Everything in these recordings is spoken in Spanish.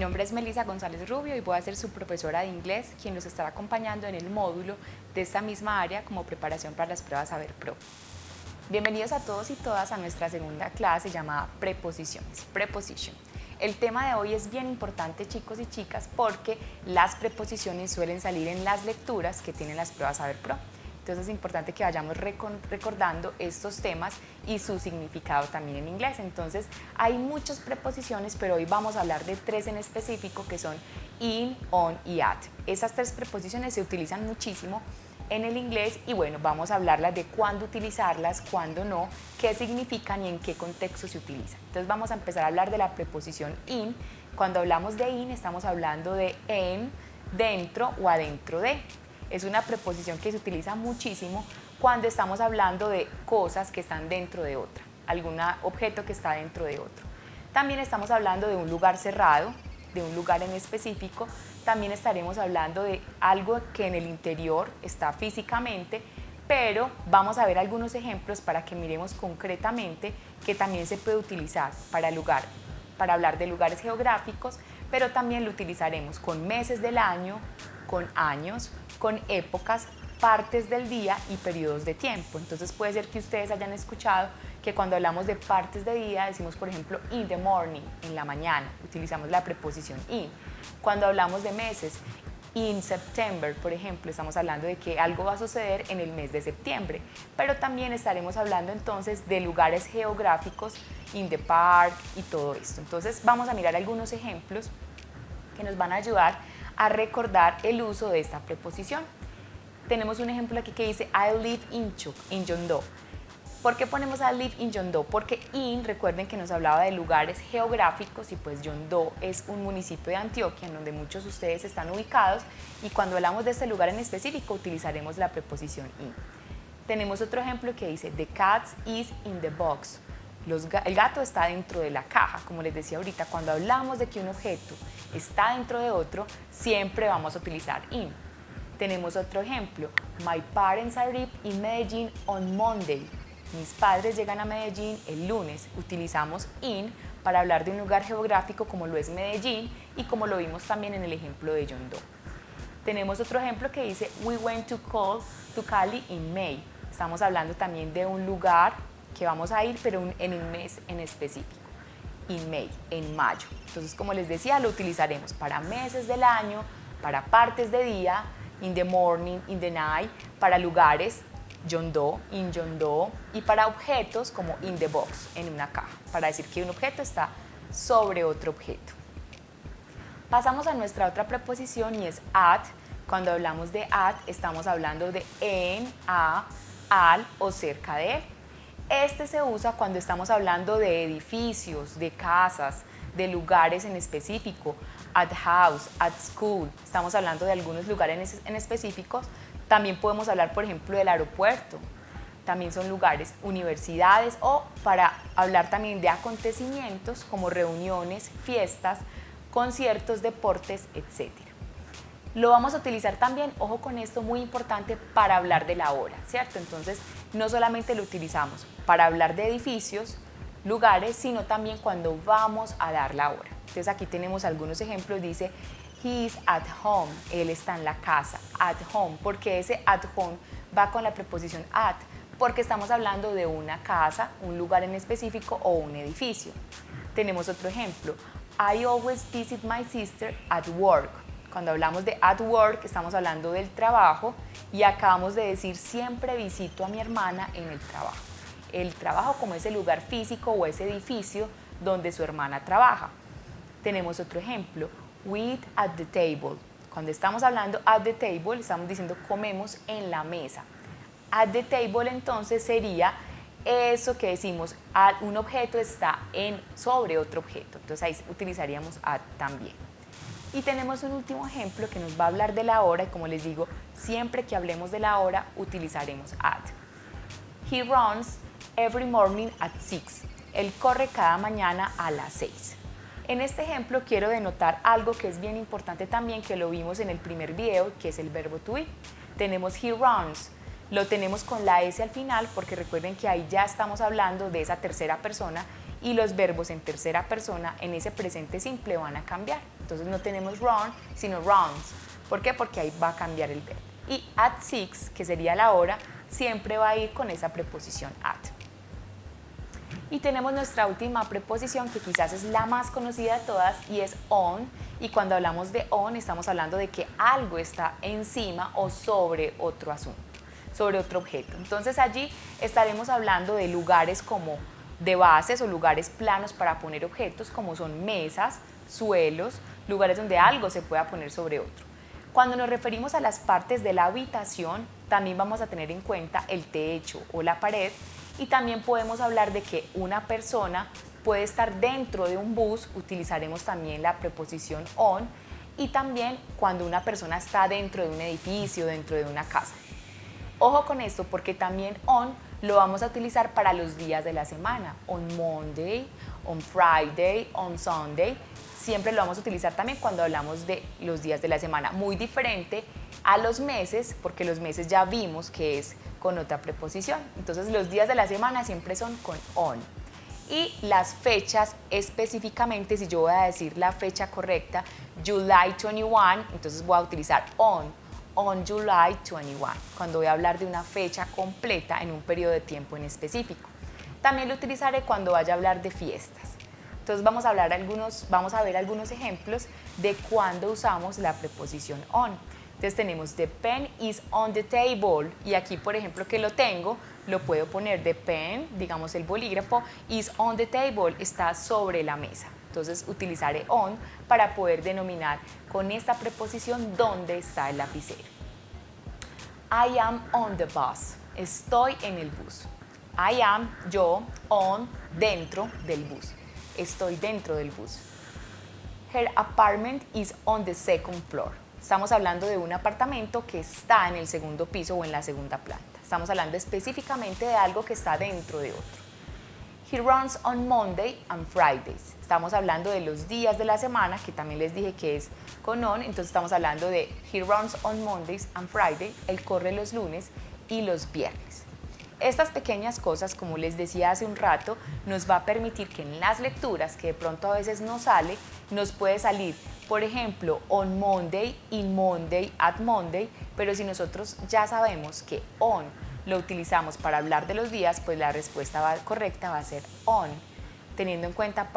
nombre es Melissa González Rubio y voy a ser su profesora de inglés, quien nos estará acompañando en el módulo de esta misma área como preparación para las pruebas Saber Pro. Bienvenidos a todos y todas a nuestra segunda clase llamada Preposiciones, Preposition. El tema de hoy es bien importante, chicos y chicas, porque las preposiciones suelen salir en las lecturas que tienen las pruebas Saber Pro. Entonces es importante que vayamos recordando estos temas y su significado también en inglés. Entonces hay muchas preposiciones, pero hoy vamos a hablar de tres en específico que son in, on y at. Esas tres preposiciones se utilizan muchísimo en el inglés y bueno, vamos a hablarlas de cuándo utilizarlas, cuándo no, qué significan y en qué contexto se utilizan. Entonces vamos a empezar a hablar de la preposición in. Cuando hablamos de in estamos hablando de en, dentro o adentro de. Es una preposición que se utiliza muchísimo cuando estamos hablando de cosas que están dentro de otra, algún objeto que está dentro de otro. También estamos hablando de un lugar cerrado, de un lugar en específico. También estaremos hablando de algo que en el interior está físicamente, pero vamos a ver algunos ejemplos para que miremos concretamente que también se puede utilizar para hablar de lugares geográficos, pero también lo utilizaremos con meses del año, con años, con épocas, partes del día y periodos de tiempo. Entonces puede ser que ustedes hayan escuchado que cuando hablamos de partes de día decimos, por ejemplo, in the morning, en la mañana, utilizamos la preposición in. Cuando hablamos de meses, in September, por ejemplo, estamos hablando de que algo va a suceder en el mes de septiembre, pero también estaremos hablando entonces de lugares geográficos, in the park y todo esto. Entonces vamos a mirar algunos ejemplos que nos van a ayudar a recordar el uso de esta preposición. Tenemos un ejemplo aquí que dice I live in Yeongdo. ¿Por qué ponemos I live in Yeongdo? Porque in, recuerden que nos hablaba de lugares geográficos y pues Yeongdo es un municipio de Antioquia en donde muchos de ustedes están ubicados y cuando hablamos de este lugar en específico utilizaremos la preposición in. Tenemos otro ejemplo que dice the cat is in the box. El gato está dentro de la caja. Como les decía ahorita, cuando hablamos de que un objeto está dentro de otro, siempre vamos a utilizar in. Tenemos otro ejemplo. My parents arrived in Medellín on Monday. Mis padres llegan a Medellín el lunes. Utilizamos in para hablar de un lugar geográfico como lo es Medellín y como lo vimos también en el ejemplo de Yeongdo. Tenemos otro ejemplo que dice we went to Cali in May. Estamos hablando también de un lugar que vamos a ir, pero en un mes en específico, in May, en mayo. Entonces, como les decía, lo utilizaremos para meses del año, para partes de día, in the morning, in the night, para lugares, Yeongdo, in Yeongdo, y para objetos como in the box, en una caja, para decir que un objeto está sobre otro objeto. Pasamos a nuestra otra preposición y es at. Cuando hablamos de at, estamos hablando de en, a, al o cerca de él. Este se usa cuando estamos hablando de edificios, de casas, de lugares en específico, at house, at school. Estamos hablando de algunos lugares en específicos. También podemos hablar, por ejemplo, del aeropuerto. También son lugares, universidades o para hablar también de acontecimientos como reuniones, fiestas, conciertos, deportes, etc. Lo vamos a utilizar también, ojo con esto, muy importante, para hablar de la hora, ¿cierto? Entonces, no solamente lo utilizamos para hablar de edificios, lugares, sino también cuando vamos a dar la hora. Entonces, aquí tenemos algunos ejemplos, dice, he is at home, él está en la casa, at home, porque ese at home va con la preposición at, porque estamos hablando de una casa, un lugar en específico o un edificio. Tenemos otro ejemplo, I always visit my sister at work. Cuando hablamos de at work, estamos hablando del trabajo y acabamos de decir siempre visito a mi hermana en el trabajo. El trabajo como ese lugar físico o ese edificio donde su hermana trabaja. Tenemos otro ejemplo, we eat at the table. Cuando estamos hablando at the table, estamos diciendo comemos en la mesa. At the table entonces sería eso que decimos, un objeto está sobre otro objeto. Entonces ahí utilizaríamos at también. Y tenemos un último ejemplo que nos va a hablar de la hora y como les digo, siempre que hablemos de la hora utilizaremos at. He runs every morning at 6. Él corre cada mañana a las 6. En este ejemplo quiero denotar algo que es bien importante también, que lo vimos en el primer video, que es el verbo to be. Tenemos he runs, lo tenemos con la S al final porque recuerden que ahí ya estamos hablando de esa tercera persona y los verbos en tercera persona en ese presente simple van a cambiar. Entonces no tenemos run, sino runs. ¿Por qué? Porque ahí va a cambiar el verbo. Y at 6, que sería la hora, siempre va a ir con esa preposición at. Y tenemos nuestra última preposición, que quizás es la más conocida de todas, y es on. Y cuando hablamos de on, estamos hablando de que algo está encima o sobre otro asunto, sobre otro objeto. Entonces allí estaremos hablando de lugares como de bases o lugares planos para poner objetos, como son mesas, suelos, lugares donde algo se pueda poner sobre otro. Cuando nos referimos a las partes de la habitación, también vamos a tener en cuenta el techo o la pared, y también podemos hablar de que una persona puede estar dentro de un bus, utilizaremos también la preposición on, y también cuando una persona está dentro de un edificio, dentro de una casa. Ojo con esto, porque también on lo vamos a utilizar para los días de la semana, on Monday, on Friday, on Sunday. Siempre lo vamos a utilizar también cuando hablamos de los días de la semana, muy diferente a los meses, porque los meses ya vimos que es con otra preposición. Entonces los días de la semana siempre son con on. Y las fechas específicamente, si yo voy a decir la fecha correcta, July 21, entonces voy a utilizar on July 21, cuando voy a hablar de una fecha completa en un periodo de tiempo en específico. También lo utilizaré cuando vaya a hablar de fiestas. Entonces vamos a ver algunos ejemplos de cuando usamos la preposición on. Entonces tenemos the pen is on the table, y aquí por ejemplo que lo tengo, lo puedo poner the pen, digamos el bolígrafo, is on the table, está sobre la mesa. Entonces utilizaré on para poder denominar con esta preposición dónde está el lapicero. I am on the bus, estoy en el bus. I am, yo, on, dentro del bus, estoy dentro del bus. Her apartment is on the second floor. Estamos hablando de un apartamento que está en el segundo piso o en la segunda planta. Estamos hablando específicamente de algo que está dentro de otro. He runs on Monday and Fridays. Estamos hablando de los días de la semana, que también les dije que es con on, entonces estamos hablando de he runs on Mondays and Fridays. Él corre los lunes y los viernes. Estas pequeñas cosas, como les decía hace un rato, nos va a permitir que en las lecturas, que de pronto a veces no sale, nos puede salir, por ejemplo, on Monday, in Monday, at Monday, pero si nosotros ya sabemos que on lo utilizamos para hablar de los días, pues la respuesta correcta va a ser on, teniendo en cuenta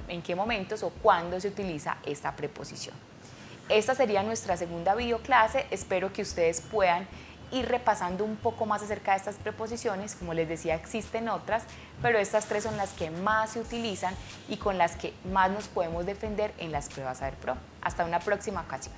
en qué momentos o cuándo se utiliza esta preposición. Esta sería nuestra segunda videoclase. Espero que ustedes puedan ir repasando un poco más acerca de estas preposiciones. Como les decía, existen otras, pero estas tres son las que más se utilizan y con las que más nos podemos defender en las pruebas SaberPro. Hasta una próxima ocasión.